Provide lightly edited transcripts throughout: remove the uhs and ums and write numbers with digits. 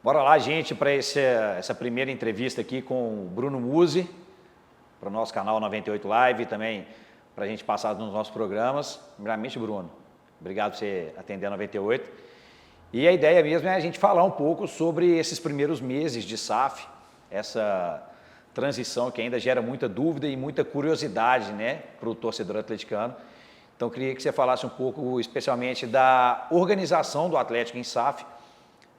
Bora lá, gente, para essa primeira entrevista aqui com o Bruno Musi, para o nosso canal 98 Live e também para a gente passar nos nossos programas. Primeiramente, Bruno, obrigado por você atender a 98. E a ideia mesmo é a gente falar um pouco sobre esses primeiros meses de SAF, essa transição que ainda gera muita dúvida e muita curiosidade, né, para o torcedor atleticano. Então, eu queria que você falasse um pouco, especialmente, da organização do Atlético em SAF.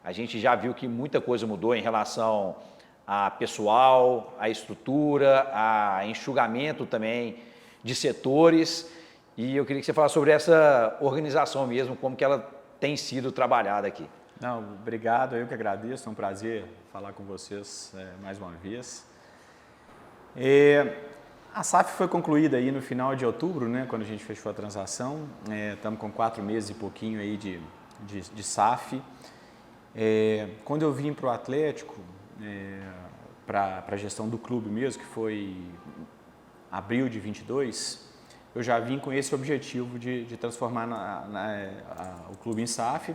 A gente já viu que muita coisa mudou em relação a pessoal, a estrutura, a enxugamento também de setores. E eu queria que você falasse sobre essa organização mesmo, como que ela tem sido trabalhada aqui. Não, obrigado, eu que agradeço, é um prazer falar com vocês mais uma vez. A SAF foi concluída aí no final de outubro, né, quando a gente fechou a transação. Estamos com 4 meses e pouquinho aí de SAF. Quando eu vim para o Atlético, para a gestão do clube mesmo, que foi abril de 22, eu já vim com esse objetivo de transformar o clube em SAF,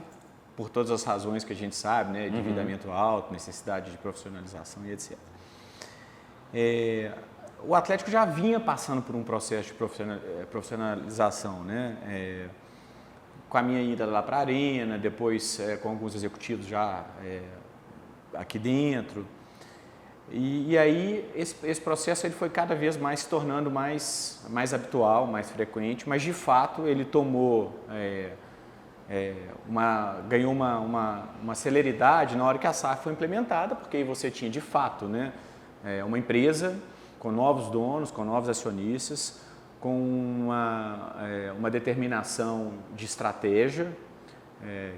por todas as razões que a gente sabe, né, endividamento alto, necessidade de profissionalização e etc. O Atlético já vinha passando por um processo de profissionalização, né? Com a minha ida lá para a Arena, depois com alguns executivos já aqui dentro. E aí esse processo ele foi cada vez mais se tornando mais habitual, mais frequente, mas de fato ele tomou, ganhou uma celeridade na hora que a SAF foi implementada, porque aí você tinha de fato, né, uma empresa com novos donos, com novos acionistas, com uma determinação de estratégia,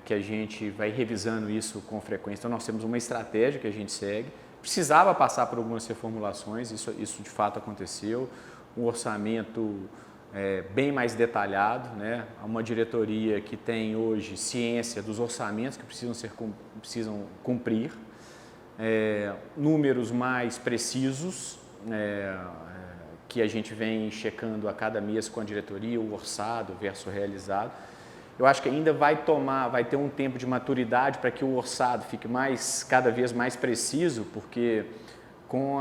que a gente vai revisando isso com frequência. Então, nós temos uma estratégia que a gente segue. Precisava passar por algumas reformulações, isso de fato aconteceu. Um orçamento bem mais detalhado, né? Uma diretoria que tem hoje ciência dos orçamentos que precisam cumprir, números mais precisos, que a gente vem checando a cada mês com a diretoria, o orçado versus o realizado. Eu acho que ainda vai ter um tempo de maturidade para que o orçado fique cada vez mais preciso, porque com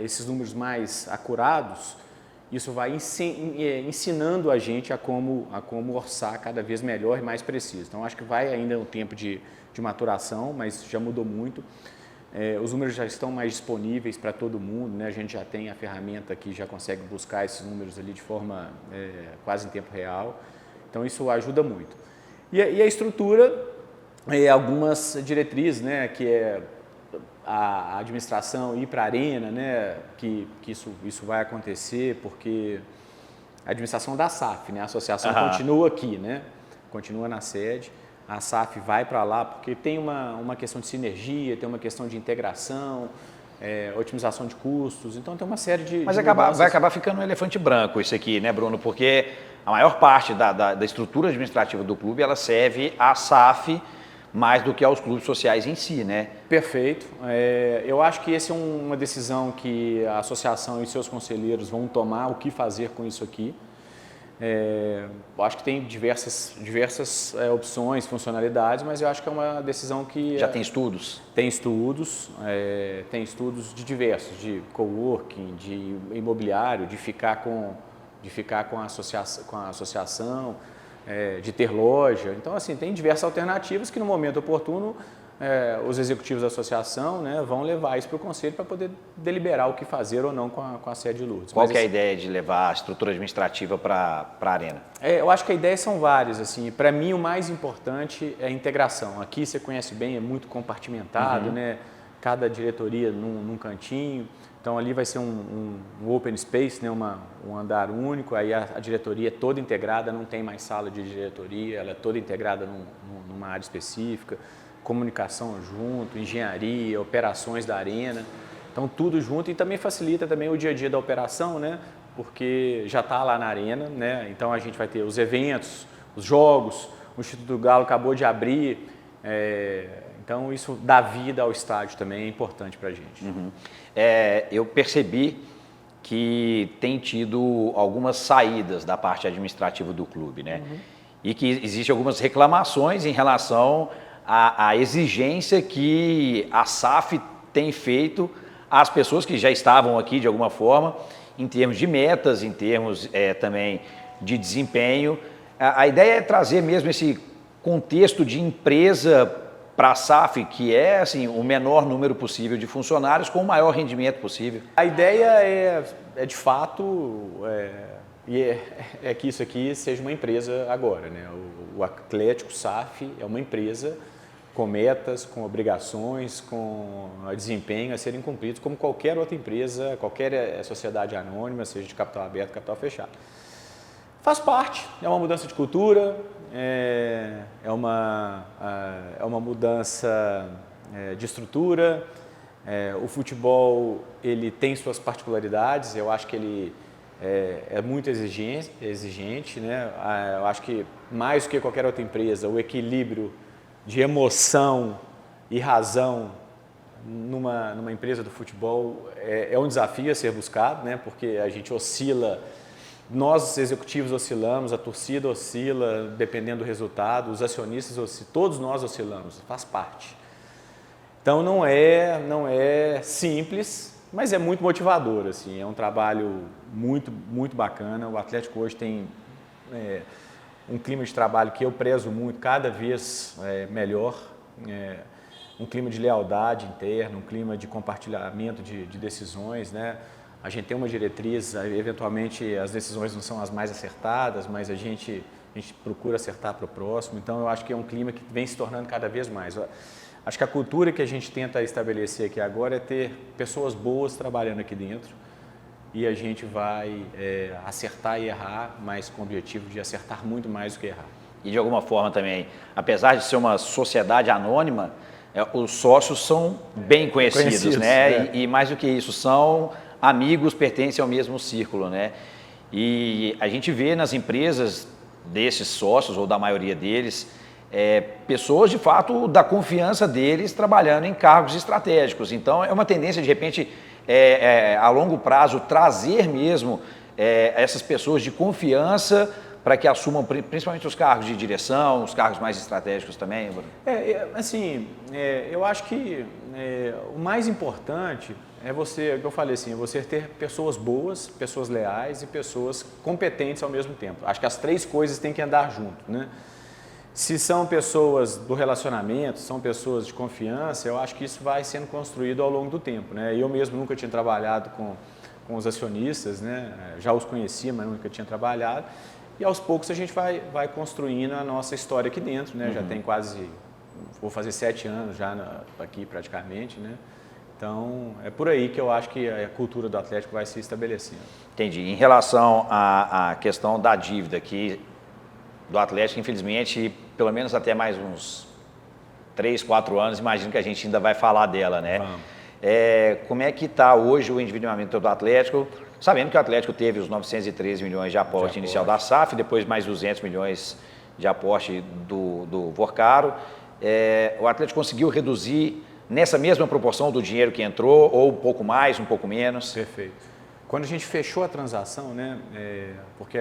esses números mais acurados, isso vai ensinando a gente a como orçar cada vez melhor e mais preciso. Então, acho que vai ainda um tempo de maturação, mas já mudou muito. Os números já estão mais disponíveis para todo mundo, né? A gente já tem a ferramenta que já consegue buscar esses números ali de forma quase em tempo real. Então, isso ajuda muito. E a estrutura, algumas diretrizes, né, que é a administração ir para a Arena, né, que isso vai acontecer, porque a administração da SAF, né, a associação continua aqui, né, continua na sede. A SAF vai para lá porque tem uma questão de sinergia, tem uma questão de integração, otimização de custos, então tem uma série de... Mas vai acabar ficando um elefante branco isso aqui, né, Bruno? Porque a maior parte da estrutura administrativa do clube, ela serve à SAF mais do que aos clubes sociais em si, né? Perfeito. Eu acho que essa é uma decisão que a associação e seus conselheiros vão tomar, o que fazer com isso aqui. Eu acho que tem diversas opções, funcionalidades, mas eu acho que é uma decisão que... Já tem estudos? Tem estudos de diversos, de coworking, de imobiliário, de ficar com a associação, de ter loja. Então, assim, tem diversas alternativas que no momento oportuno os executivos da associação, né, vão levar isso para o conselho para poder deliberar o que fazer ou não com a sede de Lourdes. Qual que é a ideia de levar a estrutura administrativa para a Arena? Eu acho que as ideias são várias. Assim. Para mim, o mais importante é a integração. Aqui, você conhece bem, é muito compartimentado, né? Cada diretoria num cantinho. Então, ali vai ser um open space, né? Um andar único. Aí a diretoria é toda integrada, não tem mais sala de diretoria, ela é toda integrada numa área específica. Comunicação junto, engenharia, operações da Arena, então tudo junto e também facilita também o dia a dia da operação, né? Porque já está lá na Arena, né? Então a gente vai ter os eventos, os jogos, o Instituto do Galo acabou de abrir, então isso dá vida ao estádio também é importante para a gente. Eu percebi que tem tido algumas saídas da parte administrativa do clube, né? E que existem algumas reclamações em relação a exigência que a SAF tem feito às pessoas que já estavam aqui de alguma forma, em termos de metas, em termos também de desempenho. A ideia é trazer mesmo esse contexto de empresa para a SAF, que é assim, o menor número possível de funcionários com o maior rendimento possível. A ideia é de fato, é que isso aqui seja uma empresa agora, né? O Atlético SAF é uma empresa com metas, com obrigações, com desempenho a serem cumpridos, como qualquer outra empresa, qualquer sociedade anônima, seja de capital aberto, capital fechado. Faz parte, é uma mudança de cultura, é uma mudança de estrutura. O futebol ele tem suas particularidades, eu acho que ele é muito exigente, né? Eu acho que mais do que qualquer outra empresa, o equilíbrio de emoção e razão numa empresa do futebol é um desafio a ser buscado, né? Porque a gente oscila, nós executivos oscilamos, a torcida oscila, dependendo do resultado, os acionistas oscilam, todos nós oscilamos, faz parte. Então não é simples, mas é muito motivador, assim, é um trabalho muito, muito bacana. O Atlético hoje tem um clima de trabalho que eu prezo muito, cada vez melhor, um clima de lealdade interna, um clima de compartilhamento de decisões, né? A gente tem uma diretriz, eventualmente as decisões não são as mais acertadas, mas a gente procura acertar para o próximo, então eu acho que é um clima que vem se tornando cada vez mais. Acho que a cultura que a gente tenta estabelecer aqui agora é ter pessoas boas trabalhando aqui dentro e a gente vai acertar e errar, mas com o objetivo de acertar muito mais do que errar. E de alguma forma também, apesar de ser uma sociedade anônima, os sócios são bem conhecidos, né? E mais do que isso, são amigos, pertencem ao mesmo círculo, né? E a gente vê nas empresas desses sócios, ou da maioria deles, pessoas de fato da confiança deles trabalhando em cargos estratégicos. Então é uma tendência de repente a longo prazo trazer mesmo essas pessoas de confiança para que assumam principalmente os cargos de direção, os cargos mais estratégicos também, Bruno? Eu acho que o mais importante é você, eu falei assim, é você ter pessoas boas, pessoas leais e pessoas competentes ao mesmo tempo. Acho que as três coisas têm que andar junto, né? Se são pessoas do relacionamento, são pessoas de confiança, eu acho que isso vai sendo construído ao longo do tempo, né? Eu mesmo nunca tinha trabalhado com os acionistas, né? Já os conhecia, mas nunca tinha trabalhado. E aos poucos a gente vai construindo a nossa história aqui dentro, né? Uhum. Já tem quase, vou fazer 7 anos já aqui praticamente, né? Então é por aí que eu acho que a cultura do Atlético vai se estabelecendo. Entendi. Em relação à questão da dívida aqui do Atlético, infelizmente, pelo menos até mais uns 3, 4 anos, imagino que a gente ainda vai falar dela, né? Como é que está hoje o endividamento do Atlético? Sabendo que o Atlético teve os 913 milhões de aporte inicial da SAF, depois mais 200 milhões de aporte do Vorcaro. O Atlético conseguiu reduzir nessa mesma proporção do dinheiro que entrou, ou um pouco mais, um pouco menos? Perfeito. Quando a gente fechou a transação, né, porque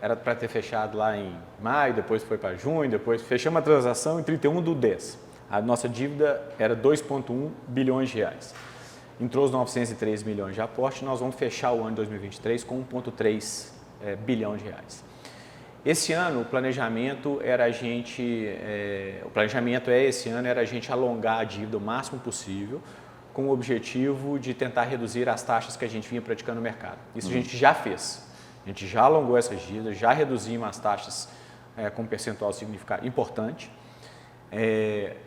era para ter fechado lá em maio, depois foi para junho, depois fechamos a transação em 31/10. A nossa dívida era 2,1 bilhões de reais. Entrou os 903 milhões de aporte, nós vamos fechar o ano de 2023 com 1,3 bilhão de reais. Esse ano o planejamento era esse ano era a gente alongar a dívida o máximo possível, com o objetivo de tentar reduzir as taxas que a gente vinha praticando no mercado. Isso a gente já fez. A gente já alongou essas dívidas, já reduzimos as taxas com um percentual significativo importante.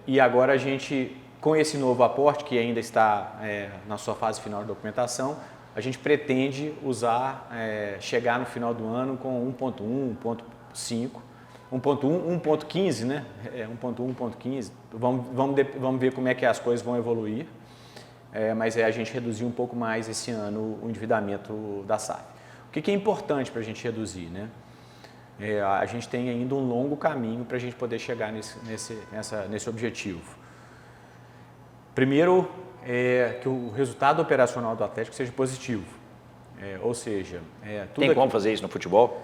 E agora a gente, com esse novo aporte, que ainda está na sua fase final de documentação, a gente pretende chegar no final do ano com 1,1, 1,5, 1,1, 1,15, né? 1,1, 1,15. Vamos ver como é que as coisas vão evoluir. Mas a gente reduziu um pouco mais esse ano o endividamento da SAF. O que é importante para a gente reduzir, né? A gente tem ainda um longo caminho para a gente poder chegar nesse objetivo. Primeiro, que o resultado operacional do Atlético seja positivo. Ou seja, tem como fazer isso no futebol?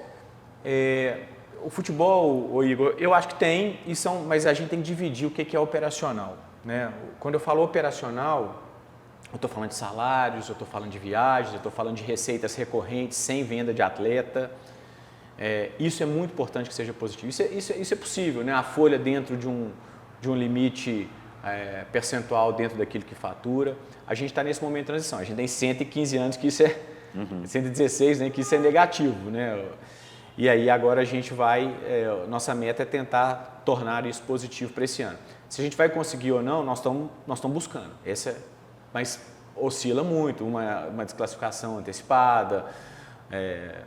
O futebol, o Igor, eu acho que tem, mas a gente tem que dividir o que é operacional, né? Quando eu falo operacional, eu estou falando de salários, eu estou falando de viagens, eu estou falando de receitas recorrentes sem venda de atleta. Isso é muito importante que seja positivo. Isso é possível, né? A folha dentro de um limite percentual dentro daquilo que fatura. A gente está nesse momento de transição. A gente tem 115 anos que isso 116, né? Que isso é negativo, né? E aí agora a gente nossa meta é tentar tornar isso positivo para esse ano. Se a gente vai conseguir ou não, nós estamos buscando. Mas oscila muito, uma desclassificação antecipada,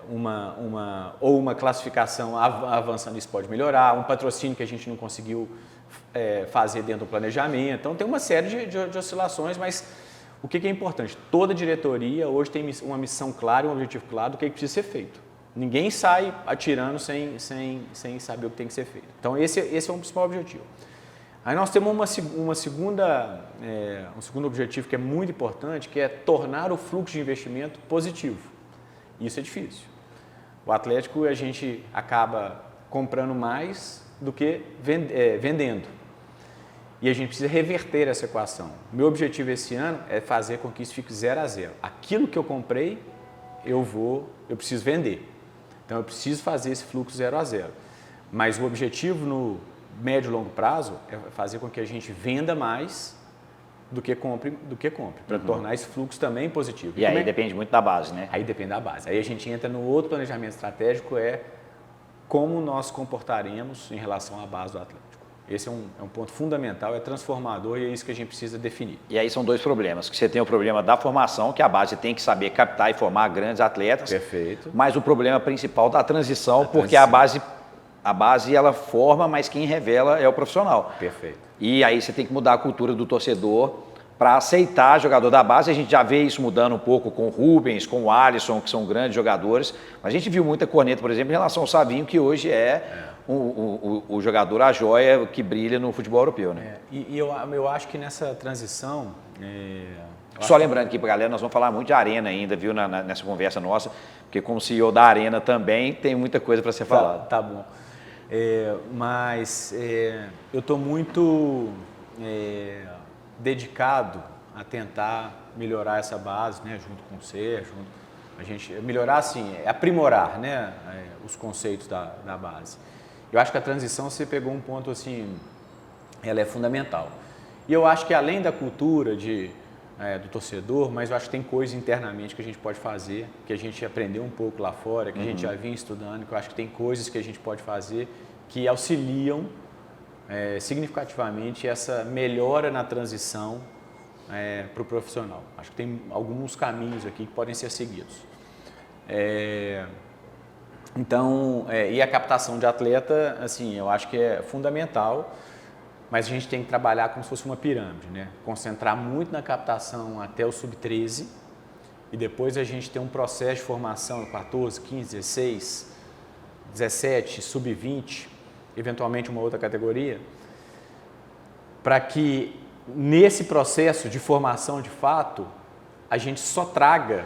uma classificação avançando, isso pode melhorar, um patrocínio que a gente não conseguiu fazer dentro do planejamento. Então tem uma série de oscilações, mas o que é importante? Toda diretoria hoje tem uma missão clara, um objetivo claro do que precisa ser feito. Ninguém sai atirando sem saber o que tem que ser feito. Então esse é o principal objetivo. Aí nós temos um segundo objetivo que é muito importante, que é tornar o fluxo de investimento positivo. Isso é difícil. O Atlético, a gente acaba comprando mais do que vendendo. E a gente precisa reverter essa equação. Meu objetivo esse ano é fazer com que isso fique 0 a 0. Aquilo que eu comprei, eu preciso vender. Então eu preciso fazer esse fluxo 0 a 0. Mas o objetivo no médio e longo prazo é fazer com que a gente venda mais do que compre, para tornar esse fluxo também positivo. E aí depende muito da base, né? Aí depende da base. Aí a gente entra no outro planejamento estratégico, como nós comportaremos em relação à base do Atlético. Esse é um ponto fundamental, é transformador e é isso que a gente precisa definir. E aí são dois problemas, que você tem o problema da formação, que a base tem que saber captar e formar grandes atletas. Perfeito. Mas o problema principal da transição, porque a base ela forma, mas quem revela é o profissional. Perfeito. E aí você tem que mudar a cultura do torcedor para aceitar jogador da base. A gente já vê isso mudando um pouco com o Rubens, com o Alisson, que são grandes jogadores. Mas a gente viu muita corneta, por exemplo, em relação ao Savinho, que hoje o jogador, a joia que brilha no futebol europeu, né? E eu acho que nessa transição... Só lembrando aqui para a galera, nós vamos falar muito de Arena ainda, viu, nessa conversa nossa, porque como CEO da Arena também tem muita coisa para ser falada. Tá bom. Eu estou muito dedicado a tentar melhorar essa base, né, junto com o Sérgio, a gente melhorar assim, aprimorar, né, os conceitos da base. Eu acho que a transição, você pegou um ponto assim, ela é fundamental. E eu acho que além da cultura do torcedor, mas eu acho que tem coisas internamente que a gente pode fazer, que a gente aprendeu um pouco lá fora, que a gente já vinha estudando, que eu acho que tem coisas que a gente pode fazer que auxiliam significativamente essa melhora na transição para o profissional. Acho que tem alguns caminhos aqui que podem ser seguidos. E a captação de atleta, assim, eu acho que é fundamental, mas a gente tem que trabalhar como se fosse uma pirâmide, né? Concentrar muito na captação até o sub-13 e depois a gente ter um processo de formação no 14, 15, 16, 17, sub-20, eventualmente uma outra categoria, para que nesse processo de formação de fato a gente só traga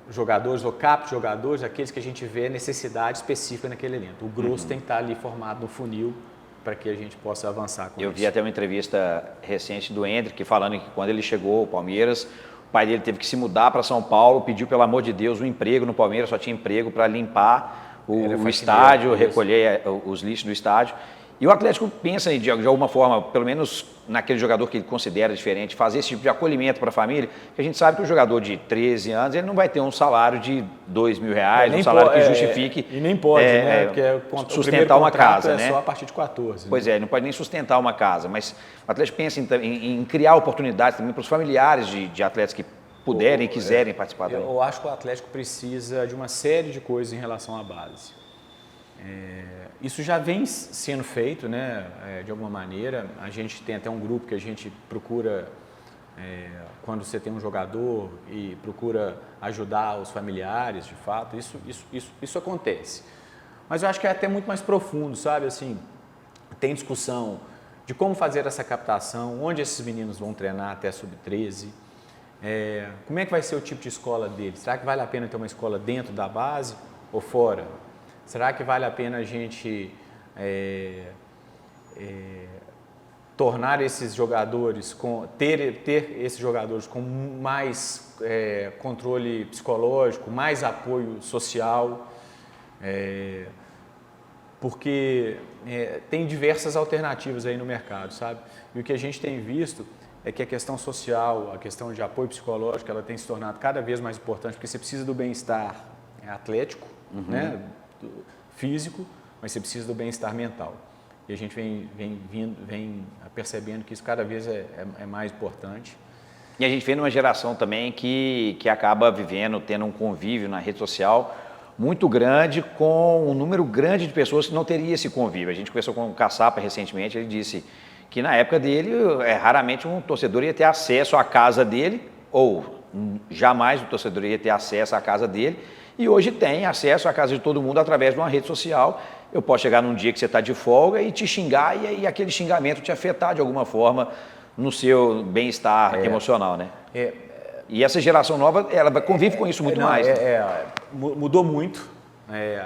jogadores ou capte jogadores, aqueles que a gente vê necessidade específica naquele elenco. O grosso tem que estar ali formado no funil para que a gente possa avançar com isso. Eu vi até uma entrevista recente do Hendrick falando que quando ele chegou ao Palmeiras, o pai dele teve que se mudar para São Paulo, pediu pelo amor de Deus um emprego no Palmeiras, só tinha emprego para limpar o estádio, recolher os lixos do estádio. E o Atlético pensa de alguma forma, pelo menos naquele jogador que ele considera diferente, fazer esse tipo de acolhimento para a família, que a gente sabe que o jogador de 13 anos ele não vai ter um salário de R$2.000, um salário que justifique... E nem pode, né? Porque sustentar uma casa, né? Só a partir de 14. Pois ele não pode nem sustentar uma casa, mas o Atlético pensa em criar oportunidades também para os familiares de atletas que puderem e quiserem participar também. Eu acho que o Atlético precisa de uma série de coisas em relação à base. Isso já vem sendo feito, né, de alguma maneira. A gente tem até um grupo que a gente procura, quando você tem um jogador e procura ajudar os familiares, de fato, isso acontece. Mas eu acho que é até muito mais profundo, sabe? Assim, tem discussão de como fazer essa captação, onde esses meninos vão treinar até sub-13, como é que vai ser o tipo de escola deles? Será que vale a pena ter uma escola dentro da base ou fora? Será que vale a pena a gente tornar esses jogadores, ter esses jogadores com mais controle psicológico, mais apoio social? Porque tem diversas alternativas aí no mercado, sabe? E o que a gente tem visto é que a questão social, a questão de apoio psicológico, ela tem se tornado cada vez mais importante, porque você precisa do bem-estar atlético, né? Físico, mas você precisa do bem-estar mental. E a gente vem percebendo que isso cada vez é mais importante. E a gente vem numa geração também que acaba tendo um convívio na rede social muito grande com um número grande de pessoas que não teria esse convívio. A gente conversou com o Caçapa recentemente, ele disse que na época dele, raramente um torcedor ia ter acesso à casa dele, ou jamais o torcedor ia ter acesso à casa dele, e hoje tem acesso à casa de todo mundo através de uma rede social. Eu posso chegar num dia que você está de folga e te xingar, e aquele xingamento te afetar de alguma forma no seu bem-estar emocional, né? E essa geração nova, ela convive com isso muito mais. Mudou muito.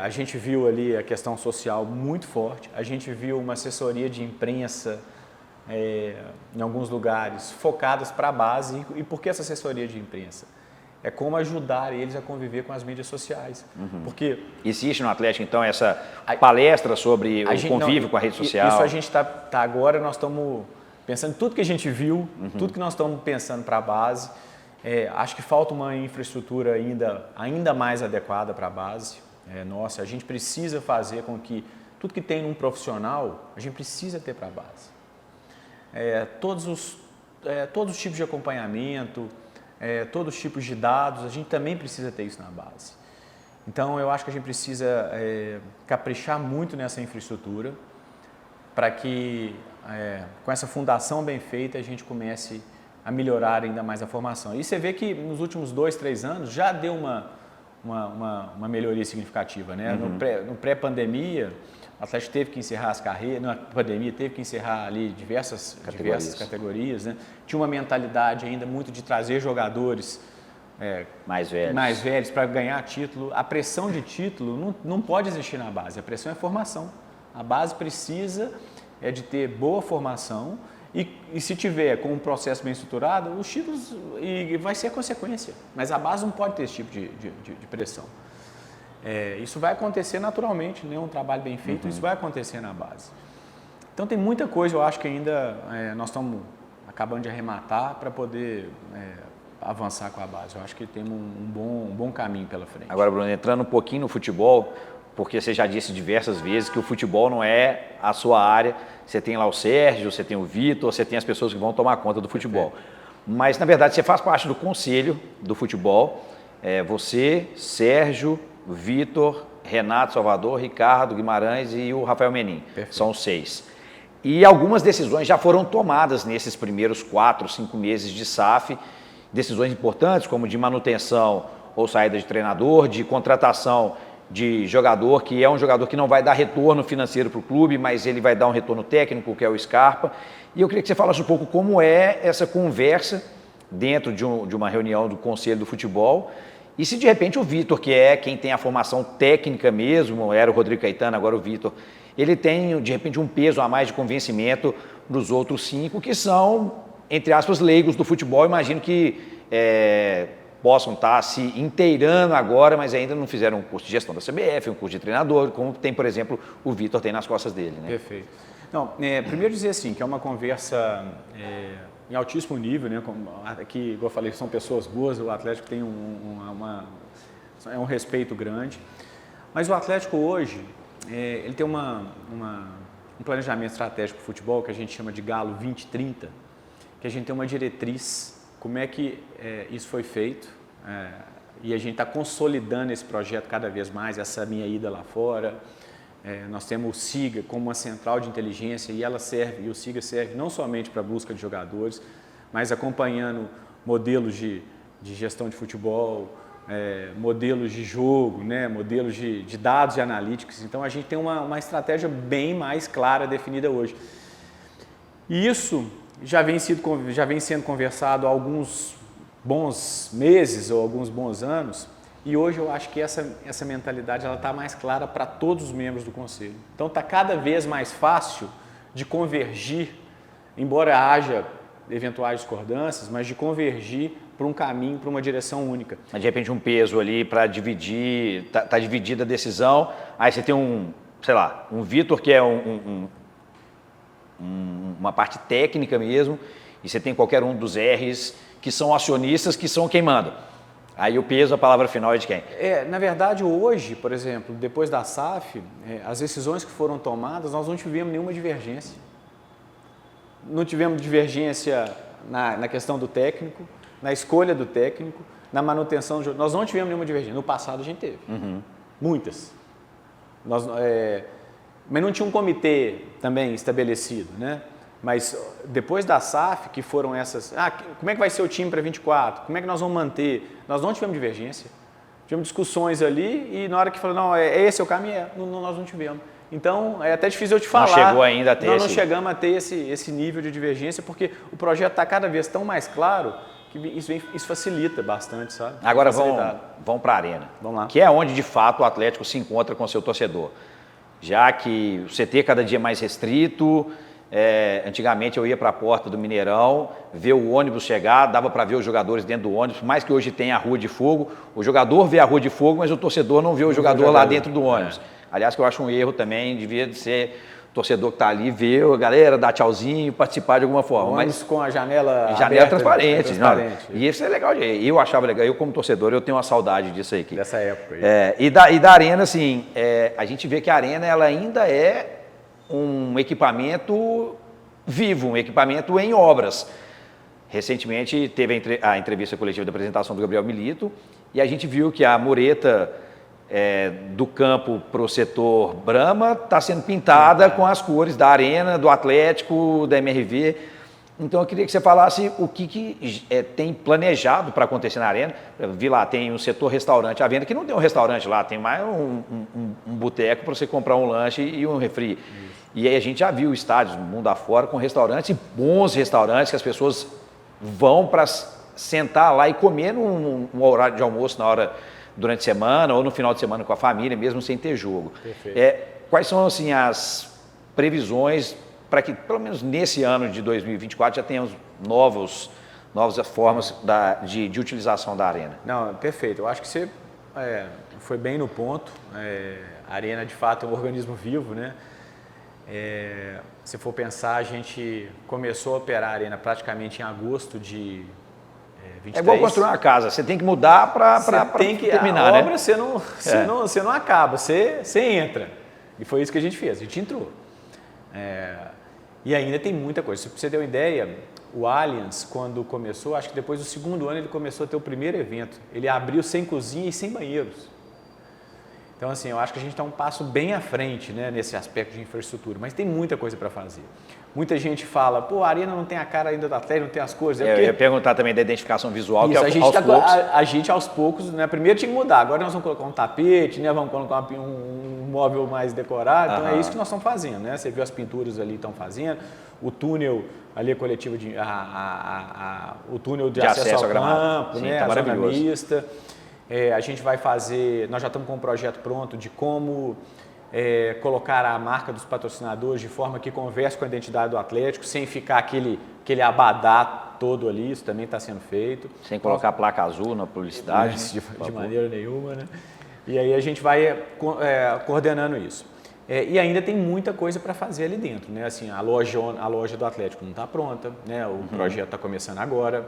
A gente viu ali a questão social muito forte. A gente viu uma assessoria de imprensa em alguns lugares focadas para a base. E por que essa assessoria de imprensa? É como ajudar eles a conviver com as mídias sociais. Porque existe no Atlético, então, essa palestra sobre o convívio com a rede social? Isso a gente está agora, nós estamos pensando em tudo que a gente viu, tudo que nós estamos pensando para a base. Acho que falta uma infraestrutura ainda mais adequada para a base. Nossa, a gente precisa fazer com que tudo que tem num profissional, a gente precisa ter para a base. Todos os tipos de acompanhamento, todos os tipos de dados, a gente também precisa ter isso na base. Então, eu acho que a gente precisa caprichar muito nessa infraestrutura para que, com essa fundação bem feita, a gente comece a melhorar ainda mais a formação. E você vê que nos últimos 2, 3 anos já deu uma melhoria significativa, né? No pré-pandemia, o Atlético teve que encerrar as carreiras, na pandemia teve que encerrar ali diversas categorias, né? Tinha uma mentalidade ainda muito de trazer jogadores mais velhos para ganhar título. A pressão de título não pode existir na base, a pressão é formação. A base precisa de ter boa formação e se tiver com um processo bem estruturado, os títulos vai ser a consequência. Mas a base não pode ter esse tipo de pressão. Isso vai acontecer naturalmente, né? Um trabalho bem feito, isso vai acontecer na base. Então tem muita coisa, eu acho que ainda nós estamos acabando de arrematar para poder avançar com a base. Eu acho que temos um bom caminho pela frente. Agora, Bruno, entrando um pouquinho no futebol, porque você já disse diversas vezes que o futebol não é a sua área. Você tem lá o Sérgio, você tem o Vitor, você tem as pessoas que vão tomar conta do futebol. Mas, na verdade, você faz parte do conselho do futebol. Você, Sérgio, Vitor, Renato Salvador, Ricardo Guimarães e o Rafael Menin. Perfeito. São 6. E algumas decisões já foram tomadas nesses primeiros 4, 5 meses de SAF. Decisões importantes, como de manutenção ou saída de treinador, de contratação de jogador, que é um jogador que não vai dar retorno financeiro para o clube, mas ele vai dar um retorno técnico, que é o Scarpa. E eu queria que você falasse um pouco como é essa conversa dentro de uma reunião do Conselho do Futebol. E se de repente o Vitor, que é quem tem a formação técnica mesmo, era o Rodrigo Caetano, agora o Vitor, ele tem de repente um peso a mais de convencimento dos outros 5, que são, entre aspas, leigos do futebol. Imagino que possam estar se inteirando agora, mas ainda não fizeram um curso de gestão da CBF, um curso de treinador, como tem, por exemplo, o Vitor tem nas costas dele, né? Perfeito. Não, primeiro dizer assim, que é uma conversa em altíssimo nível, né? Aqui, igual eu falei, são pessoas boas, o Atlético tem um respeito grande, mas o Atlético hoje, ele tem um planejamento estratégico para o futebol que a gente chama de Galo 2030, que a gente tem uma diretriz. Como é que isso foi feito? E a gente está consolidando esse projeto cada vez mais, essa minha ida lá fora. Nós temos o SIGA como uma central de inteligência e o SIGA serve não somente para a busca de jogadores, mas acompanhando modelos de gestão de futebol, modelos de jogo, né? Modelos de dados e analíticos. Então a gente tem uma estratégia bem mais clara definida hoje. E isso já vem sendo conversado há alguns bons meses ou alguns bons anos, E hoje eu acho que essa mentalidade está mais clara para todos os membros do Conselho. Então está cada vez mais fácil de convergir, embora haja eventuais discordâncias, mas de convergir para um caminho, para uma direção única. Mas de repente um peso ali para dividir, tá dividida a decisão, aí você tem um Vitor que é uma parte técnica mesmo, e você tem qualquer um dos R's que são acionistas, que são quem manda. Aí o peso, a palavra final é de quem? Na verdade, hoje, por exemplo, depois da SAF, as decisões que foram tomadas, nós não tivemos nenhuma divergência. Não tivemos divergência na questão do técnico, na escolha do técnico, na manutenção do jogo. Nós não tivemos nenhuma divergência. No passado a gente teve. Muitas. Mas não tinha um comitê também estabelecido, né? Mas depois da SAF, que foram essas... como é que vai ser o time para 24? Como é que nós vamos manter? Nós não tivemos divergência. Tivemos discussões ali e na hora que falou, não, esse é o caminho, nós não tivemos. Então, é até difícil eu te falar. Não chegou ainda a ter Nós não chegamos a ter esse nível de divergência, porque o projeto está cada vez tão mais claro que isso facilita bastante, sabe? Agora vamos para a Arena. Vamos lá. Que é onde, de fato, o Atlético se encontra com o seu torcedor. Já que o CT é cada dia mais restrito... antigamente eu ia para a porta do Mineirão, ver o ônibus chegar, dava para ver os jogadores dentro do ônibus, por mais que hoje tenha a Rua de Fogo, o jogador vê a Rua de Fogo, mas o torcedor não vê o jogador lá dentro do ônibus. Aliás, que eu acho um erro também, devia ser o torcedor que está ali, ver a galera, dar tchauzinho, participar de alguma forma. Mas com a janela aberta, transparente. E isso é legal, eu achava legal, eu como torcedor, eu tenho uma saudade disso aí. Dessa época. E da Arena, assim, a gente vê que a Arena ela ainda é um equipamento vivo, um equipamento em obras. Recentemente teve a entrevista coletiva da apresentação do Gabriel Milito e a gente viu que a mureta do campo para o setor Brahma está sendo pintada com as cores da Arena, do Atlético, da MRV. Então eu queria que você falasse o que tem planejado para acontecer na Arena. Eu vi lá, tem um setor restaurante à venda, que não tem um restaurante lá, tem mais um boteco para você comprar um lanche e um refri. E aí a gente já viu estádios mundo afora com restaurantes, e bons restaurantes, que as pessoas vão para sentar lá e comer num horário de almoço durante a semana ou no final de semana com a família, mesmo sem ter jogo. Quais são assim, as previsões para que, pelo menos nesse ano de 2024, já tenhamos novas formas de utilização da Arena? Não, perfeito. Eu acho que você foi bem no ponto. A Arena, de fato, é um organismo vivo, né? Se for pensar, a gente começou a operar a Arena praticamente em agosto de 23. É igual construir uma casa, você tem que mudar para terminar, né? A obra você não acaba, você entra. E foi isso que a gente fez, a gente entrou. E ainda tem muita coisa. Para você ter uma ideia, o Allianz, quando começou, acho que depois do segundo ano ele começou a ter o primeiro evento. Ele abriu sem cozinha e sem banheiros. Então, assim, eu acho que a gente está um passo bem à frente, né, nesse aspecto de infraestrutura, mas tem muita coisa para fazer. Muita gente fala, pô, a Arena não tem a cara ainda do Atlético, não tem as cores. Eu ia perguntar também da identificação visual, isso, que a gente aos poucos, né, primeiro tinha que mudar, agora nós vamos colocar um tapete, né, vamos colocar um móvel mais decorado, então é isso que nós estamos fazendo, né? Você viu as pinturas ali estão fazendo, o túnel ali a coletiva o túnel de acesso ao campo, né, tá a zona mista. A gente vai fazer, nós já estamos com um projeto pronto de como colocar a marca dos patrocinadores de forma que converse com a identidade do Atlético, sem ficar aquele abadá todo ali, isso também está sendo feito. Sem colocar placa azul na publicidade. De maneira nenhuma, né? E aí a gente vai coordenando isso. E ainda tem muita coisa para fazer ali dentro, né? Assim, a loja do Atlético não está pronta, né? O projeto está começando agora.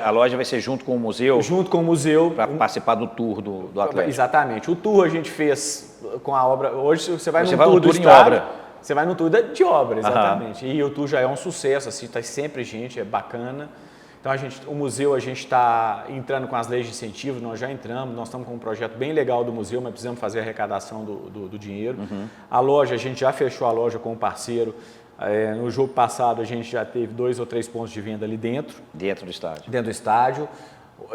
A loja vai ser junto com o museu? Junto com o museu. Para participar do tour do Atlético. Exatamente. O tour a gente fez com a obra. Hoje você vai no tour do em obra. Você vai no tour de obra, exatamente. E o tour já é um sucesso, assim, está sempre gente, é bacana. Então o museu a gente está entrando com as leis de incentivo, nós já entramos, nós estamos com um projeto bem legal do museu, mas precisamos fazer a arrecadação do dinheiro. A loja, a gente já fechou a loja com um parceiro. No jogo passado a gente já teve 2 ou 3 pontos de venda ali dentro. Dentro do estádio. Dentro do estádio.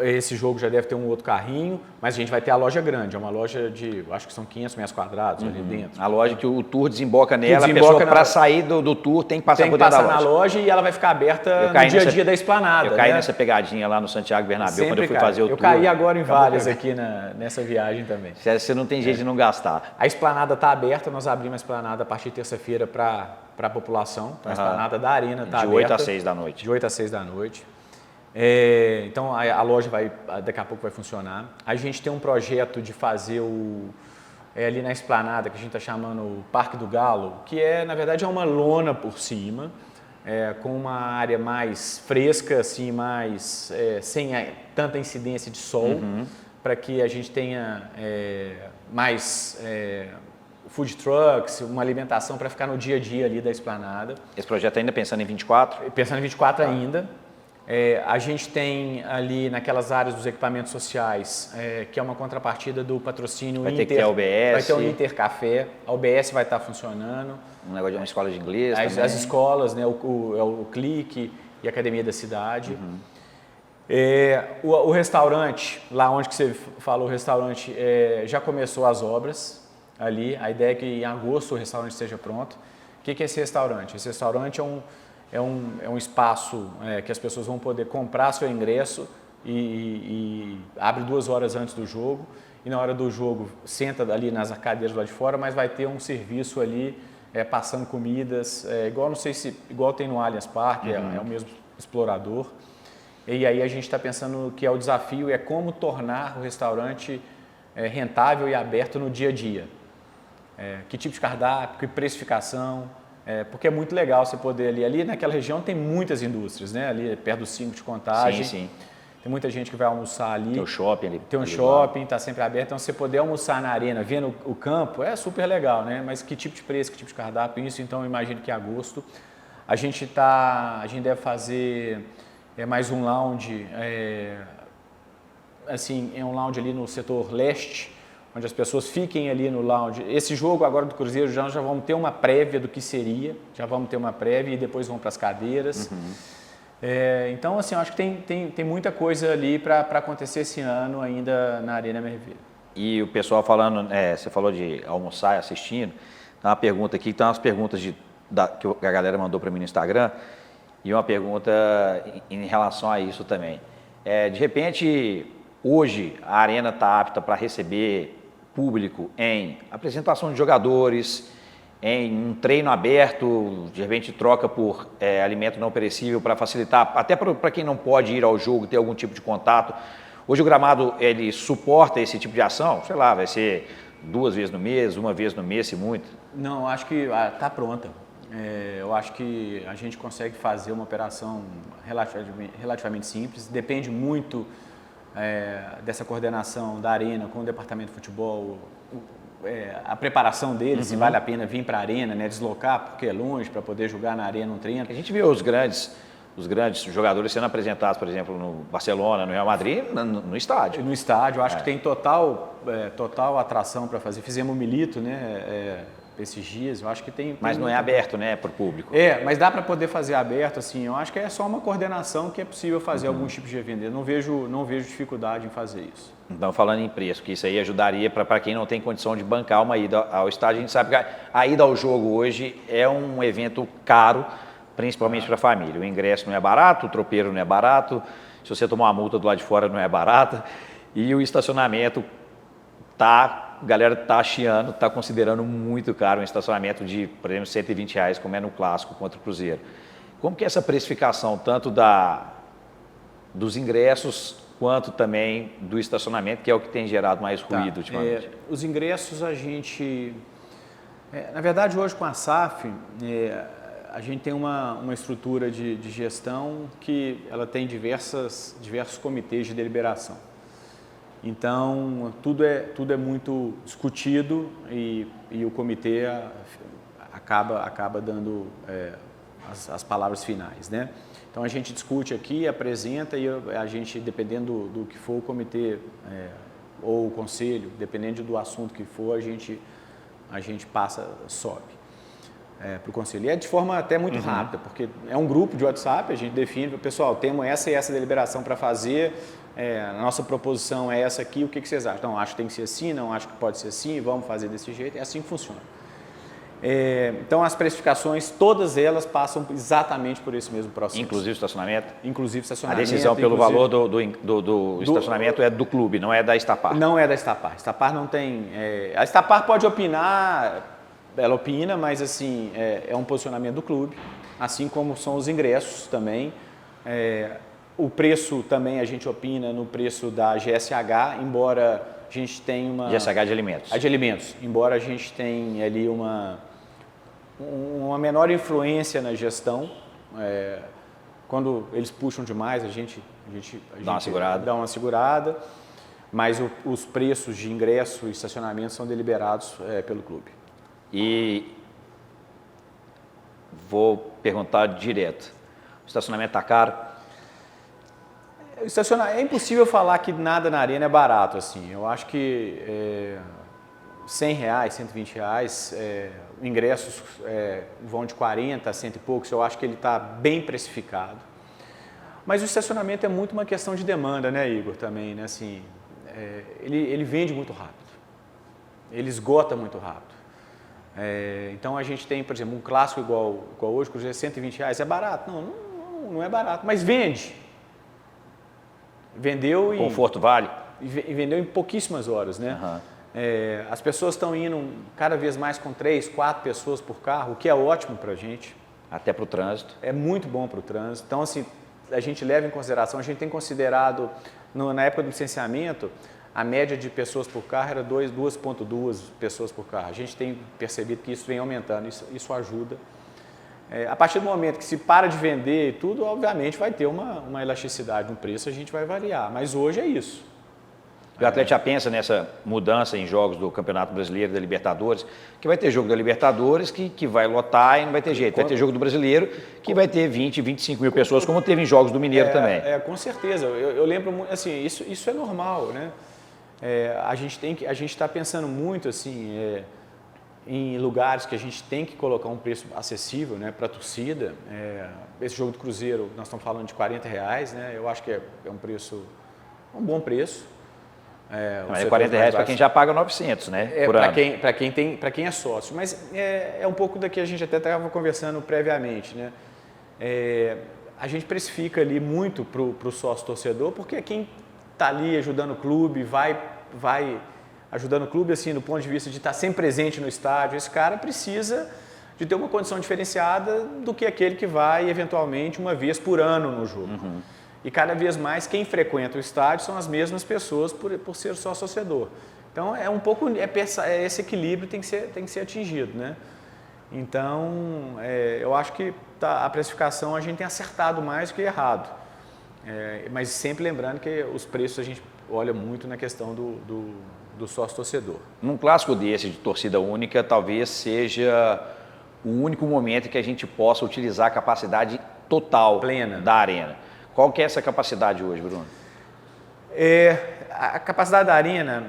Esse jogo já deve ter um outro carrinho, mas a gente vai ter a loja grande, é uma loja de, acho que são 500 metros quadrados ali dentro. A loja que o tour desemboca nela, desemboca a pessoa para sair do tour tem que passar por dentro da loja. Na loja e ela vai ficar aberta no dia a dia da esplanada. Eu caí nessa pegadinha lá no Santiago Bernabéu quando eu fui fazer o tour. Eu caí agora em várias aqui nessa viagem também. Você não tem jeito de não gastar. A esplanada está aberta, nós abrimos a esplanada a partir de terça-feira para a população. A esplanada da Arena está aberta. De 8 a 6 da noite. De 8 a 6 da noite. Então a loja daqui a pouco vai funcionar. A gente tem um projeto de fazer ali na esplanada, que a gente está chamando o Parque do Galo, que na verdade é uma lona por cima, com uma área mais fresca, assim, mais sem tanta incidência de sol, para que a gente tenha mais food trucks, uma alimentação para ficar no dia a dia ali da esplanada. Esse projeto ainda pensando em 24? Pensando em 24 ainda. A gente tem ali naquelas áreas dos equipamentos sociais, que é uma contrapartida do patrocínio Vai ter que ter a UBS. Vai ter o Intercafé, a UBS vai estar funcionando. Um negócio de uma escola de inglês as escolas, né, o Clique e a Academia da Cidade. O restaurante, lá onde que você falou, o restaurante, já começou as obras ali. A ideia é que em agosto o restaurante esteja pronto. O que é esse restaurante? Esse restaurante é um espaço que as pessoas vão poder comprar seu ingresso e abre 2 horas antes do jogo. E na hora do jogo senta ali nas cadeiras lá de fora, mas vai ter um serviço ali passando comidas, igual, não sei se igual tem no Allianz Parque, é o mesmo explorador. E aí a gente está pensando que o desafio é como tornar o restaurante rentável e aberto no dia a dia. Que tipo de cardápio, que precificação. Porque é muito legal você poder ali naquela região tem muitas indústrias, né? Ali perto do 5 de Contagem. Sim. Tem muita gente que vai almoçar ali. Tem o shopping ali. Tem um shopping, está sempre aberto. Então você poder almoçar na arena, vendo o campo, é super legal, né? Mas que tipo de preço, que tipo de cardápio, isso então eu imagino que em agosto. A gente deve fazer mais um lounge, um lounge ali no setor leste, onde as pessoas fiquem ali no lounge. Esse jogo agora do Cruzeiro já vamos ter uma prévia do que seria, já vamos ter uma prévia e depois vão para as cadeiras. Então, assim, eu acho que tem muita coisa ali para acontecer esse ano ainda na Arena MRV. E o pessoal falando, você falou de almoçar e assistindo, tem uma pergunta aqui, tem umas perguntas que a galera mandou para mim no Instagram, e uma pergunta em relação a isso também. De repente, hoje a Arena está apta para receber público em apresentação de jogadores, em um treino aberto, de repente troca por alimento não perecível para facilitar, até para quem não pode ir ao jogo, ter algum tipo de contato. Hoje o gramado, ele suporta esse tipo de ação? Sei lá, vai ser 2 vezes no mês, 1 vez no mês, se muito? Não, acho que está pronta. Eu acho que a gente consegue fazer uma operação relativamente simples, depende muito dessa coordenação da Arena com o departamento de futebol, a preparação deles, se vale a pena vir para a Arena, né, deslocar, porque é longe, para poder jogar na Arena um treino. A gente vê os grandes jogadores sendo apresentados, por exemplo, no Barcelona, no Real Madrid, no estádio. No estádio, acho que tem total atração para fazer. Fizemos o Milito, né, esses dias, eu acho que tem... Mas não é aberto, né, para o público. Mas dá para poder fazer aberto, assim, eu acho que é só uma coordenação que é possível fazer alguns tipos de evento. Eu não vejo dificuldade em fazer isso. Então, falando em preço, que isso aí ajudaria para quem não tem condição de bancar uma ida ao estádio. A gente sabe que a ida ao jogo hoje é um evento caro, principalmente para a família. O ingresso não é barato, o tropeiro não é barato, se você tomar uma multa do lado de fora não é barata, e o estacionamento a galera está chiando, está considerando muito caro um estacionamento de, por exemplo, R$120, como é no Clássico contra o Cruzeiro. Como que é essa precificação, tanto dos ingressos, quanto também do estacionamento, que é o que tem gerado mais ruído ultimamente? Os ingressos a gente... na verdade, hoje com a SAF, a gente tem uma estrutura de gestão que ela tem diversos comitês de deliberação. Então, tudo é muito discutido e o comitê acaba dando as palavras finais, né? Então, a gente discute aqui, apresenta e a gente, dependendo do que for o comitê ou o conselho, dependendo do assunto que for, a gente sobe. para o conselho. E é de forma até muito rápida, porque é um grupo de WhatsApp, a gente define, pessoal, temos essa e essa deliberação para fazer, a nossa proposição é essa aqui, o que vocês acham? Não, acho que tem que ser assim, não acho que pode ser assim, vamos fazer desse jeito, é assim que funciona. Então, as precificações, todas elas passam exatamente por esse mesmo processo. Inclusive estacionamento? Inclusive A estacionamento. decisão pelo valor do estacionamento é do clube, não é da Estapar? Não é da Estapar. Estapar não tem... a Estapar pode opinar, ela opina, mas assim, é um posicionamento do clube, assim como são os ingressos também. O preço também a gente opina no preço da GSH, embora a gente tenha uma... GSH de alimentos. A de alimentos, embora a gente tenha ali uma menor influência na gestão, quando eles puxam demais, a gente dá uma segurada, mas os preços de ingresso e estacionamento são deliberados pelo clube. E vou perguntar direto, o estacionamento está caro? É impossível falar que nada na arena é barato, assim, eu acho que R$100, R$120, ingressos vão de 40 a 100 e poucos, eu acho que ele está bem precificado. Mas o estacionamento é muito uma questão de demanda, né, Igor, também, né, assim, ele vende muito rápido, ele esgota muito rápido. Então a gente tem, por exemplo, um clássico igual hoje, que custa R$120, é barato? Não é barato, mas vende. Vendeu Conforto vale? E vendeu em pouquíssimas horas, né? Uhum. As pessoas estão indo cada vez mais com 3, 4 pessoas por carro, o que é ótimo para a gente. Até para o trânsito. É muito bom para o trânsito. Então, assim, a gente leva em consideração, a gente tem considerado, na época do licenciamento, a média de pessoas por carro era 2,2 pessoas por carro. A gente tem percebido que isso vem aumentando, isso ajuda. A partir do momento que se para de vender e tudo, obviamente vai ter uma elasticidade no preço, a gente vai variar, mas hoje é isso. O Atlético já pensa nessa mudança em jogos do Campeonato Brasileiro e da Libertadores, que vai ter jogo da Libertadores que vai lotar e não vai ter jeito. Vai ter jogo do Brasileiro que vai ter 20, 25 mil pessoas, como teve em jogos do Mineiro também. Com certeza. Eu lembro, assim, isso é normal, né? A gente está pensando muito, assim, em lugares que a gente tem que colocar um preço acessível, né, para a torcida. Esse jogo do Cruzeiro, nós estamos falando de R$40, né? Eu acho que é um bom preço. Mas R$40 para quem já paga 900, né? Por ano. Para quem é sócio. Mas é um pouco da que a gente até estava conversando previamente, né? A gente precifica ali muito para o sócio torcedor, porque é quem está ali ajudando o clube, vai ajudando o clube assim, do ponto de vista de estar sempre presente no estádio. Esse cara precisa de ter uma condição diferenciada do que aquele que vai, eventualmente, uma vez por ano no jogo. Uhum. E cada vez mais quem frequenta o estádio são as mesmas pessoas por ser sócio torcedor. Então, é um pouco, esse equilíbrio tem que ser atingido, né? Então, eu acho que a precificação a gente tem acertado mais do que errado. Mas sempre lembrando que os preços a gente olha muito na questão do sócio torcedor. Num clássico desse de torcida única, talvez seja o único momento que a gente possa utilizar a capacidade total plena da arena. Qual que é essa capacidade hoje, Bruno? A capacidade da arena,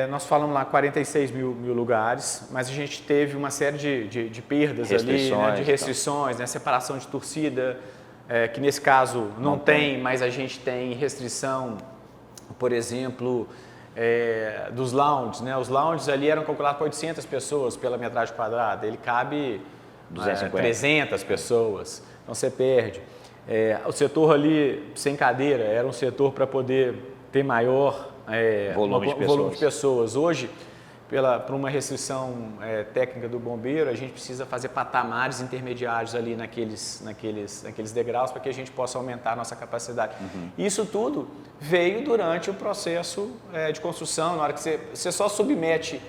nós falamos lá 46 mil lugares, mas a gente teve uma série de perdas ali, né, de restrições, né, separação de torcida, que nesse caso não tem, mas a gente tem restrição, por exemplo, dos lounges, né? Os lounges ali eram calculados para 800 pessoas pela metragem quadrada, ele cabe 300 pessoas, então você perde. O setor ali sem cadeira era um setor para poder ter maior volume de pessoas. Hoje, por uma restrição técnica do bombeiro, a gente precisa fazer patamares intermediários ali naqueles degraus para que a gente possa aumentar a nossa capacidade. Uhum. Isso tudo veio durante o processo de construção, na hora que você só submete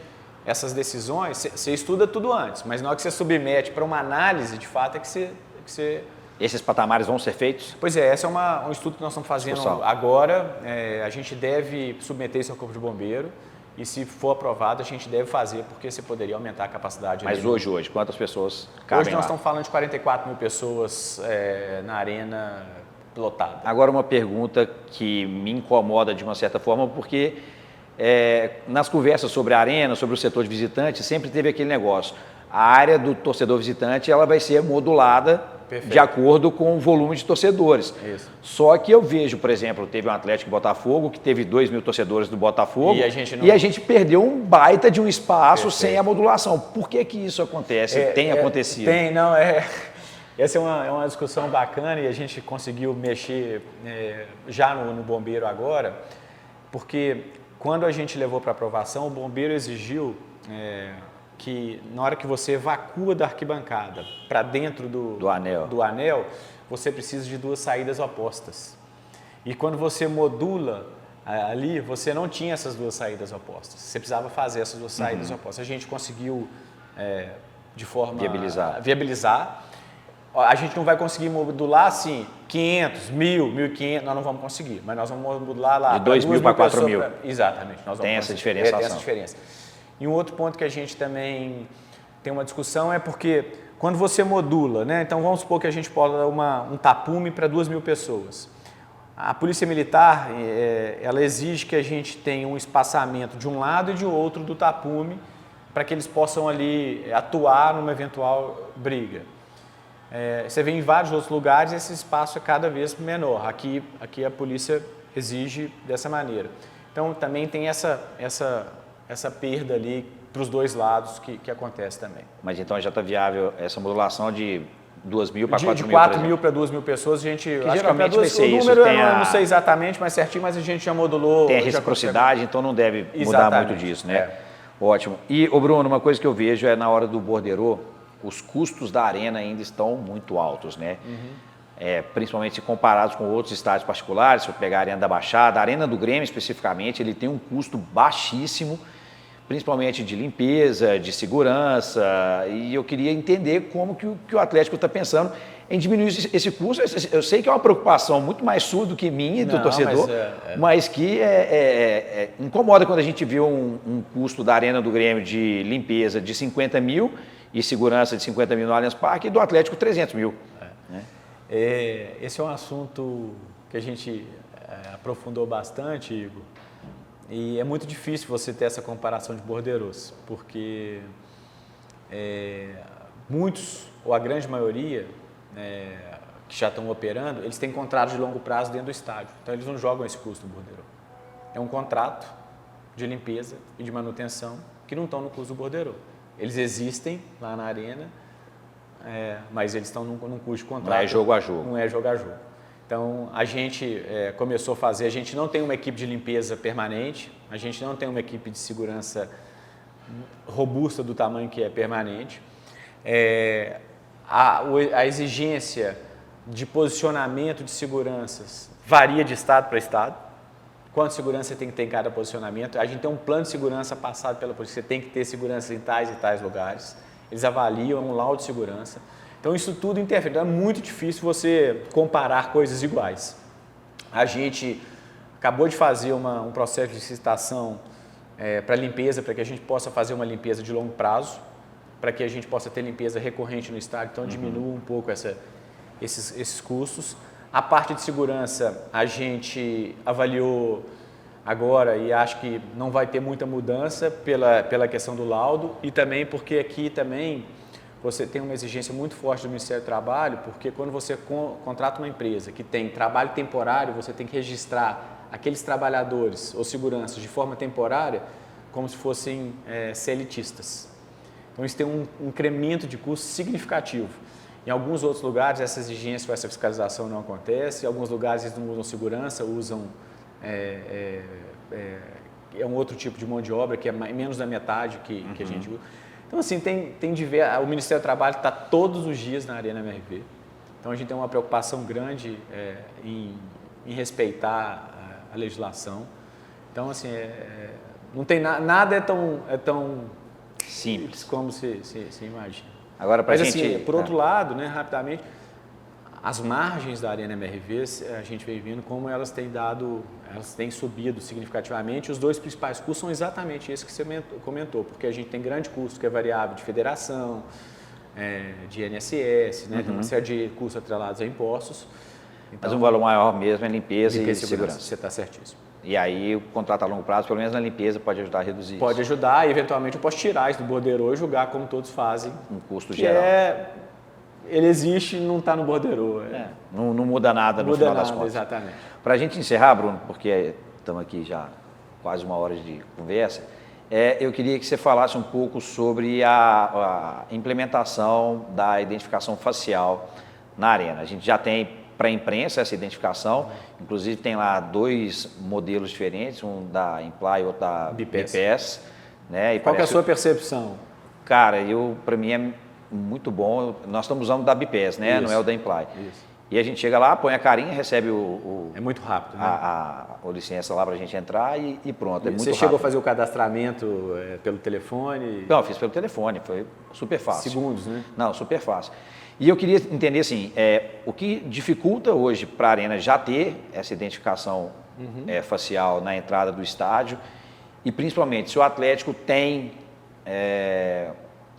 essas decisões, você estuda tudo antes, mas na hora que você submete para uma análise, de fato, é que você Esses patamares vão ser feitos? Pois esse é um estudo que nós estamos fazendo agora. A gente deve submeter isso ao Corpo de Bombeiro e, se for aprovado, a gente deve fazer, porque você poderia aumentar a capacidade. Mas hoje, quantas pessoas cabem Hoje nós estamos falando de 44 mil pessoas na arena lotada. Agora, uma pergunta que me incomoda de uma certa forma, porque nas conversas sobre a arena, sobre o setor de visitantes, sempre teve aquele negócio. a área do torcedor visitante ela vai ser modulada de acordo com o volume de torcedores. Isso. Só que eu vejo, por exemplo, teve um Atlético Botafogo que teve 2.000 torcedores do Botafogo e a gente perdeu um baita de um espaço sem a modulação. Por que que isso acontece? Tem acontecido? Tem, não, essa é uma discussão bacana e a gente conseguiu mexer já no bombeiro agora, porque quando a gente levou para aprovação, o bombeiro exigiu que na hora que você evacua da arquibancada para dentro do anel, você precisa de 2 saídas opostas. E quando você modula ali, você não tinha essas 2 saídas opostas. Você precisava fazer essas 2 saídas opostas. A gente conseguiu, de forma... viabilizar. A gente não vai conseguir modular assim 500, 1.000, 1.500, nós não vamos conseguir. Mas nós vamos modular lá... De 2.000 para 4.000. Exatamente. Nós vamos tem essa diferenciação. Tem essa diferença. E um outro ponto que a gente também tem uma discussão é porque quando você modula, né? Então vamos supor que a gente pode dar um tapume para 2.000 pessoas. A Polícia Militar, ela exige que a gente tenha um espaçamento de um lado e de outro do tapume para que eles possam ali atuar numa eventual briga. Você vê em vários outros lugares esse espaço é cada vez menor. Aqui a polícia exige dessa maneira. Então também tem essa perda ali para os 2 lados que acontece também. Mas então já está viável essa modulação de 2.000 para 4.000? De 4.000 para 2.000 pessoas, a gente... Acho geralmente vai ser isso. O número eu não sei exatamente, mas certinho, mas a gente já modulou... Tem a reciprocidade, então não deve mudar muito disso, né? Ótimo. E, Bruno, uma coisa que eu vejo na hora do borderô, os custos da arena ainda estão muito altos, né? Principalmente se comparados com outros estádios particulares, se eu pegar a Arena da Baixada, a Arena do Grêmio especificamente, ele tem um custo baixíssimo, principalmente de limpeza, de segurança, e eu queria entender como que o Atlético está pensando em diminuir esse custo. Eu sei que é uma preocupação muito mais sua do que minha e do torcedor, mas que incomoda quando a gente vê um custo da Arena do Grêmio de limpeza de 50 mil e segurança de 50 mil no Allianz Parque e do Atlético 300 mil. Né? Esse é um assunto que a gente aprofundou bastante, Igor. E é muito difícil você ter essa comparação de borderôs, porque muitos, ou a grande maioria, que já estão operando, eles têm contratos de longo prazo dentro do estádio. Então, eles não jogam esse custo do borderô. É um contrato de limpeza e de manutenção que não estão no custo do borderô. Eles existem lá na arena, mas eles estão num custo de contrato. Não é jogo a jogo. Não é jogo a jogo. Então, a gente começou a fazer, a gente não tem uma equipe de limpeza permanente, a gente não tem uma equipe de segurança robusta do tamanho que é permanente. A exigência de posicionamento de seguranças varia de estado para estado. Quanto segurança você tem que ter em cada posicionamento. A gente tem um plano de segurança passado pela polícia, você tem que ter segurança em tais e tais lugares. Eles avaliam um laudo de segurança. Então, isso tudo interfere. Então, é muito difícil você comparar coisas iguais. A gente acabou de fazer um processo de licitação para limpeza, para que a gente possa fazer uma limpeza de longo prazo, para que a gente possa ter limpeza recorrente no estádio, então diminua um pouco esses custos. A parte de segurança, a gente avaliou agora e acho que não vai ter muita mudança pela questão do laudo e também porque aqui também você tem uma exigência muito forte do Ministério do Trabalho, porque quando você contrata uma empresa que tem trabalho temporário, você tem que registrar aqueles trabalhadores ou seguranças de forma temporária como se fossem CLTistas. Então, isso tem um incremento de custo significativo. Em alguns outros lugares, essa exigência ou essa fiscalização não acontece, em alguns lugares eles não usam segurança, usam um outro tipo de mão de obra, que é menos da metade que a gente usa. Então, assim, o Ministério do Trabalho está todos os dias na Arena MRV. Então, a gente tem uma preocupação grande em respeitar a legislação. Então, assim, não tem nada é tão simples como se imagina. Agora, mas, assim, por outro lado, né, rapidamente, as margens da Arena MRV, a gente vem vendo como elas têm subido significativamente. Os 2 principais custos são exatamente esses que você comentou, porque a gente tem grande custo que é variável de federação, de INSS, né, tem uma série de custos atrelados a impostos. Então, mas um valor maior mesmo é limpeza e segurança. Você está certíssimo. E aí o contrato a longo prazo, pelo menos na limpeza, pode ajudar a reduzir Pode isso. ajudar, e eventualmente eu posso tirar isso do borderô e jogar como todos fazem. Um custo Que geral. ele existe e não está no borderô. Não muda nada Não no muda final nada, das contas. exatamente. Para a gente encerrar, Bruno, porque estamos aqui já quase uma hora de conversa, eu queria que você falasse um pouco sobre a implementação da identificação facial na Arena. A gente já tem para a imprensa essa identificação, inclusive tem lá 2 modelos diferentes, um da Imply e outro da BPS. Né? E Qual que é a sua percepção? Cara, para mim é muito bom. Nós estamos usando o da BPS, né? Não é o da Imply. Isso. E a gente chega lá, põe a carinha, recebe É muito rápido, né? a licença lá para a gente entrar e pronto. É muito Você rápido. chegou a fazer o cadastramento pelo telefone? Não, eu fiz pelo telefone, foi super fácil. Segundos, né? Não, super fácil. E eu queria entender assim, o que dificulta hoje para a Arena já ter essa identificação facial na entrada do estádio e principalmente se o Atlético tem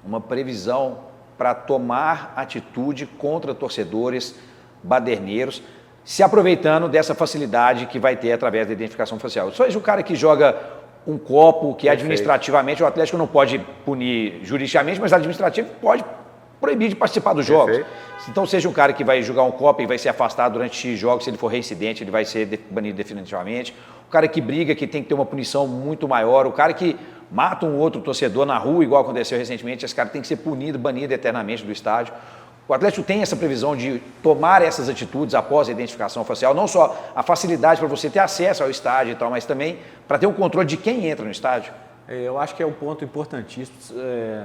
uma previsão para tomar atitude contra torcedores baderneiros, se aproveitando dessa facilidade que vai ter através da identificação facial. Só o cara que joga um copo que administrativamente o Atlético não pode punir juridicamente, mas administrativo pode proibir de participar dos jogos. Então, seja um cara que vai jogar um copo e vai ser afastado durante X jogos, se ele for reincidente, ele vai ser banido definitivamente. O cara que briga, que tem que ter uma punição muito maior. O cara que mata um outro torcedor na rua, igual aconteceu recentemente, esse cara tem que ser punido, banido eternamente do estádio. O Atlético tem essa previsão de tomar essas atitudes após a identificação facial, não só a facilidade para você ter acesso ao estádio e tal, mas também para ter um controle de quem entra no estádio. Eu acho que é um ponto importantíssimo.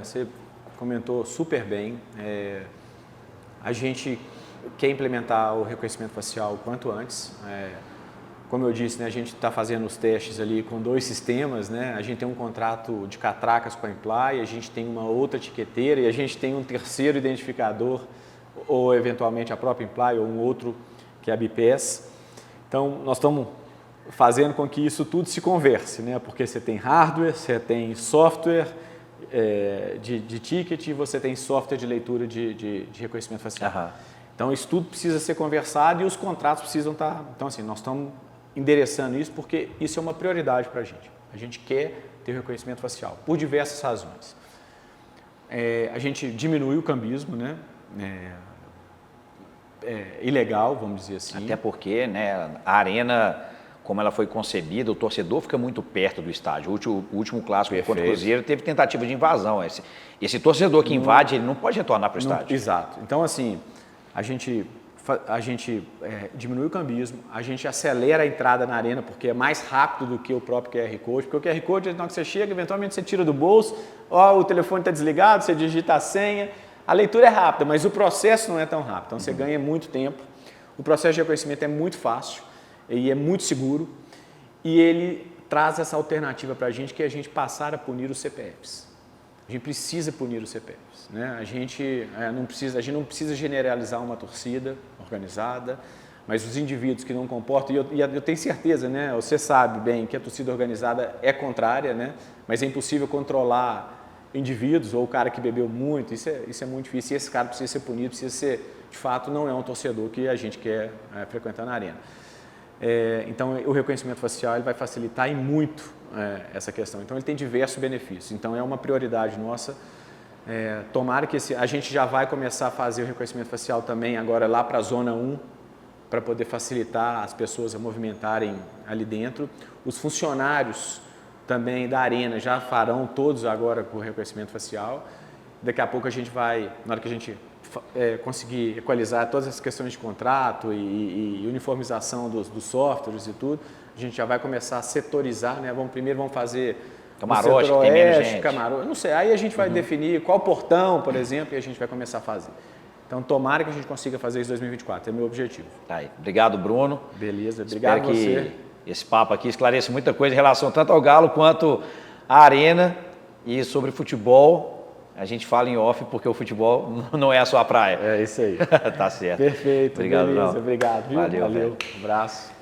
Você comentou super bem. A gente quer implementar o reconhecimento facial o quanto antes. Como eu disse, né, a gente está fazendo os testes ali com 2 sistemas. Né? A gente tem um contrato de catracas com a Imply, a gente tem uma outra etiqueteira e a gente tem um terceiro identificador, ou eventualmente a própria Imply ou um outro que é a BPS. Então, nós estamos fazendo com que isso tudo se converse, né? Porque você tem hardware, você tem software de ticket e você tem software de leitura de reconhecimento facial. Então, isso tudo precisa ser conversado e os contratos precisam estar... Então, assim, nós estamos endereçando isso porque isso é uma prioridade para a gente. A gente quer ter reconhecimento facial, por diversas razões. A gente diminui o cambismo, né? Ilegal, vamos dizer assim. Até porque, né, a Arena, como ela foi concebida, o torcedor fica muito perto do estádio. O último clássico contra o Cruzeiro teve tentativa de invasão. Esse torcedor que invade, ele não pode retornar para o estádio. Exato. Então, assim, a gente diminui o cambismo, a gente acelera a entrada na Arena, porque é mais rápido do que o próprio QR Code, porque o QR Code, na hora que você chega, eventualmente você tira do bolso, o telefone está desligado, você digita a senha, a leitura é rápida, mas o processo não é tão rápido, então você ganha muito tempo, o processo de reconhecimento é muito fácil e é muito seguro, e ele traz essa alternativa para a gente, que é a gente passar a punir os CPFs. A gente precisa punir os CPFs, né? A gente não precisa generalizar uma torcida organizada, mas os indivíduos que não comportam, e eu tenho certeza, né? Você sabe bem que a torcida organizada é contrária, né? Mas é impossível controlar indivíduos ou o cara que bebeu muito, isso é muito difícil, e esse cara precisa ser punido, precisa ser, de fato, não é um torcedor que a gente quer frequentar na Arena. Então, o reconhecimento facial ele vai facilitar e muito essa questão. Então, ele tem diversos benefícios. Então, é uma prioridade nossa. Tomara que a gente já vai começar a fazer o reconhecimento facial também agora lá para a Zona 1, para poder facilitar as pessoas a movimentarem ali dentro. Os funcionários também da Arena já farão todos agora com o reconhecimento facial. Daqui a pouco a gente vai, na hora que a gente conseguir equalizar todas as questões de contrato e uniformização dos softwares e tudo, a gente já vai começar a setorizar, né? Primeiro vamos fazer camarote, setor tem menos oeste, gente. camarote, não sei, aí a gente vai definir qual portão, por exemplo, e a gente vai começar a fazer. Então, tomara que a gente consiga fazer isso em 2024, é o meu objetivo. Tá aí. Obrigado, Bruno. Beleza, obrigado a você. Que esse papo aqui esclareça muita coisa em relação tanto ao Galo quanto à Arena e sobre futebol. A gente fala em off porque o futebol não é a sua praia. É isso aí. Tá certo. Perfeito. Obrigado, beleza, não. obrigado. Viu? Valeu. Um abraço.